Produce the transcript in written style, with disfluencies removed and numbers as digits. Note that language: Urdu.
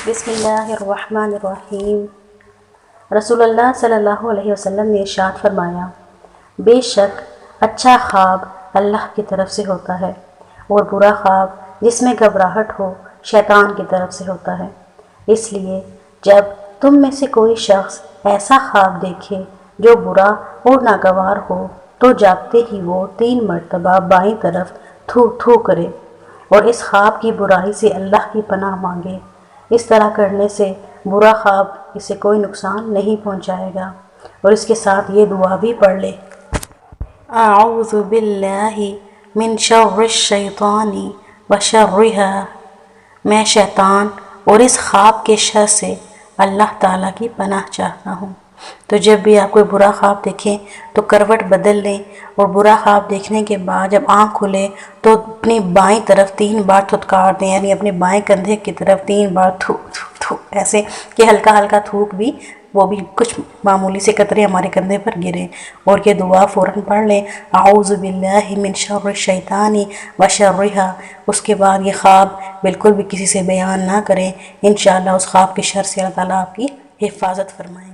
بسم اللہ الرحمن الرحیم۔ رسول اللہ صلی اللہ علیہ وسلم نے ارشاد فرمایا، بے شک اچھا خواب اللہ کی طرف سے ہوتا ہے اور برا خواب جس میں گھبراہٹ ہو شیطان کی طرف سے ہوتا ہے۔ اس لیے جب تم میں سے کوئی شخص ایسا خواب دیکھے جو برا اور ناگوار ہو تو جاگتے ہی وہ 3 مرتبہ بائیں طرف تھو تھو کرے اور اس خواب کی برائی سے اللہ کی پناہ مانگے۔ اس طرح کرنے سے برا خواب اسے کوئی نقصان نہیں پہنچائے گا، اور اس کے ساتھ یہ دعا بھی پڑھ لے، اعوذ باللہ من شر الشیطان وشرها، میں شیطان اور اس خواب کے شر سے اللہ تعالیٰ کی پناہ چاہتا ہوں۔ تو جب بھی آپ کوئی برا خواب دیکھیں تو کروٹ بدل لیں، اور برا خواب دیکھنے کے بعد جب آنکھ کھلے تو اپنی بائیں طرف 3 بار تھتکار دیں، یعنی اپنے بائیں کندھے کی طرف 3 بار تھو تھو تھو، ایسے کہ ہلکا ہلکا تھوک بھی، وہ بھی کچھ معمولی سے قطرے ہمارے کندھے پر گریں، اور یہ دعا فوراً پڑھ لیں، اعوذ باللہ من شر الشیطان وشرها۔ اس کے بعد یہ خواب بالکل بھی کسی سے بیان نہ کریں، انشاءاللہ اس خواب کے شر سے اللہ تعالیٰ آپ کی حفاظت فرمائیں۔